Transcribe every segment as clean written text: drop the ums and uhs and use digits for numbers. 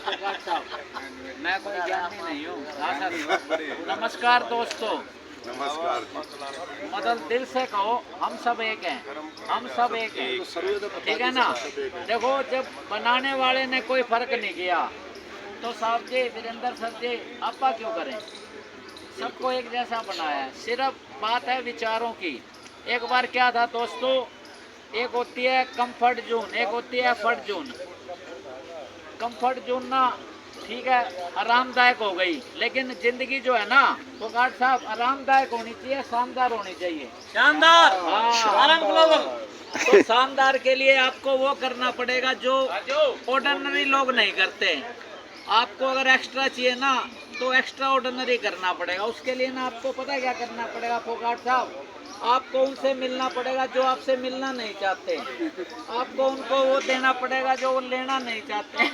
मैं कोई ज्ञानी नहीं हूँ। नमस्कार दोस्तों, नमस्कार। मतलब दिल से कहो हम सब एक हैं, हम सब एक हैं, ठीक है ना। देखो जब बनाने वाले ने कोई फर्क नहीं किया तो साहब जी वीरेंद्र सर जी आपा क्यों करें, सबको एक जैसा बनाया है। सिर्फ बात है विचारों की। एक बार क्या था दोस्तों, एक होती है कंफर्ट जोन, एक होती है एफर्ट जोन। कंफर्ट जोन ना ठीक है आरामदायक हो गई, लेकिन जिंदगी जो है ना वो गार्ड साहब आरामदायक होनी चाहिए, शानदार होनी चाहिए। शानदार, तो शानदार के लिए आपको वो करना पड़ेगा जो ऑर्डिनरी लोग नहीं करते। आपको अगर एक्स्ट्रा चाहिए ना तो एक्स्ट्रा ऑर्डिनरी करना पड़ेगा। उसके लिए ना आपको पता है क्या करना पड़ेगा फोगाट साहब, आपको उनसे मिलना पड़ेगा जो आपसे मिलना नहीं चाहते। आपको उनको वो देना पड़ेगा जो वो लेना नहीं चाहते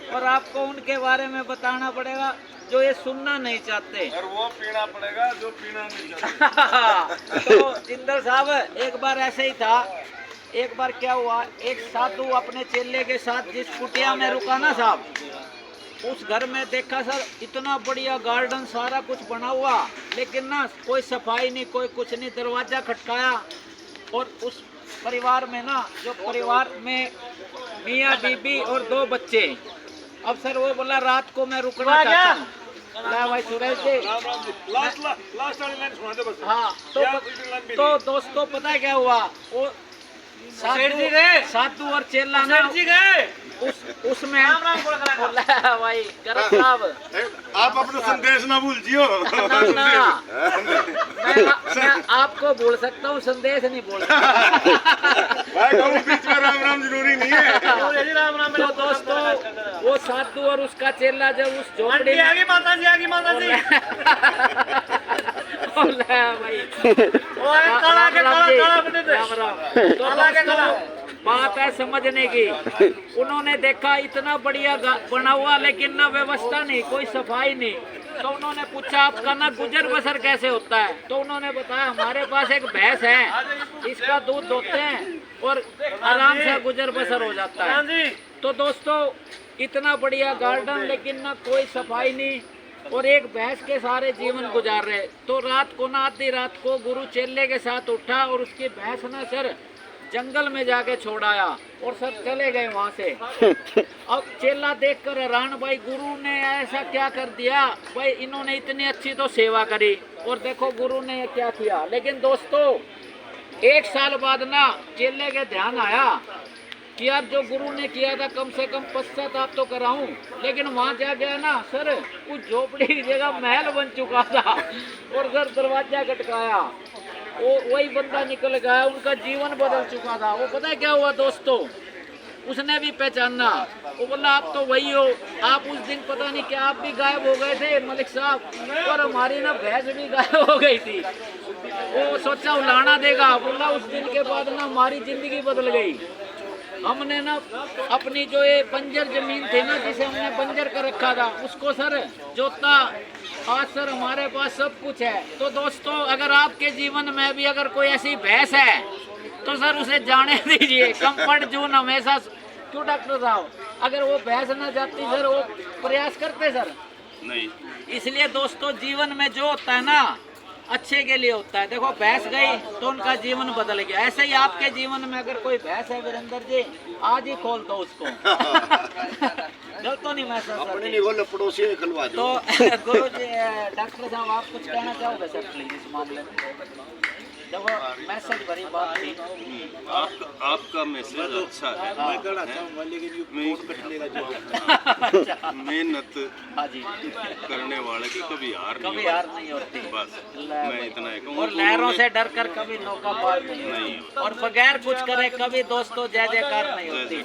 और आपको उनके बारे में बताना पड़ेगा जो ये सुनना नहीं चाहते, और वो पीना पड़ेगा जो पीना नहीं चाहते। तो जिंदल साहब एक बार ऐसे ही था। एक बार क्या हुआ, एक साधु अपने चेले के साथ जिस कुटिया में रुका ना साहब, उस घर में देखा सर इतना बढ़िया गार्डन सारा कुछ बना हुआ, लेकिन ना कोई सफाई नहीं, कोई कुछ नहीं। दरवाजा खटकाया और उस परिवार में ना, जो परिवार में मियाँ बीबी और 2 बच्चे, अब सर वो बोला रात को मैं रुकना चाहता हूँ। भाई सुरेश जी लास्ट वाली लाइन सुना दो बस। हाँ, तो दोस्तों पता है क्या हुआ, वो साधु और चेला ना उसमें भाई गरज साहब आप अपना संदेश ना भूल जियो। मैं आपको बोल सकता हूँ, संदेश नहीं बोल सकता। भाई बीच में राम राम जरूरी नहीं है। राम राम। तो दोस्तों वो साधु और उसका चेला जब उस झोपड़ी में माता जी बात है समझने की। उन्होंने देखा इतना बढ़िया बना हुआ, लेकिन ना व्यवस्था नहीं, कोई सफाई नहीं। तो उन्होंने पूछा आपका ना गुजर बसर कैसे होता है, तो उन्होंने बताया हमारे पास एक भैंस है, इसका दूध दोते हैं और आराम से गुजर बसर हो जाता है। तो दोस्तों इतना बढ़िया गार्डन, लेकिन ना कोई सफाई नहीं और एक भैंस के सारे जीवन गुजार रहे। तो रात को ना आधी रात को गुरु चेले के साथ उठा और उसकी भैंस ना सर जंगल में जाके छोड़ाया और सब चले गए वहाँ से। अब चेला देखकर हैरान, भाई गुरु ने ऐसा क्या कर दिया, भाई इन्होंने इतनी अच्छी तो सेवा करी और देखो गुरु ने क्या किया। लेकिन दोस्तों 1 साल बाद ना चेले के ध्यान आया कि यार जो गुरु ने किया था कम से कम पश्चाताप तो कराऊं। लेकिन वहाँ जा गया ना सर, उस झोपड़ी की जगह महल बन चुका था और सर दरवाजा खटकाया, वो वही बंदा निकल गया, उनका जीवन बदल चुका था। वो पता है क्या हुआ दोस्तों, उसने भी पहचाना, वो बोला आप तो वही हो, आप उस दिन पता नहीं क्या आप भी गायब हो गए थे मलिक साहब, और हमारी ना भैंस भी गायब हो गई थी। वो सोचा उलाना देगा, बोला उस दिन के बाद ना हमारी जिंदगी बदल गई। हमने ना अपनी जो ये बंजर जमीन थी ना, जिसे हमने बंजर कर रखा था, उसको सर जोता। आज सर हमारे पास सब कुछ है। तो दोस्तों अगर आपके जीवन में भी अगर कोई ऐसी भैंस है तो सर उसे जाने दीजिए। कंफर्ट जोन हमेशा क्यों डॉक्टर साहब, अगर वो भैंस ना जाती सर वो प्रयास करते सर नहीं। इसलिए दोस्तों जीवन में जो होता है ना अच्छे के लिए होता है। देखो भैंस गई तो उनका जीवन बदल गया, ऐसे ही आपके जीवन में अगर कोई भैंस है वीरेंद्र जी, आज ही खोल दो उसको। गलत तो नहीं महसूस पड़ोसी खलवा तो गुरु जी डॉक्टर साहब आप कुछ कहना चाहोगे सर प्लीज इस मामले में? देखो मैसेज भरी बात थी। आपका मैसेज अच्छा है। मेहनत करने वाले की कभी हार नहीं होती। बस मैं इतना ही कहूँगा। और लहरों से डर कर कभी नौका पार नहीं, और बगैर कुछ करे कभी दोस्तों जय जयकार नहीं होती।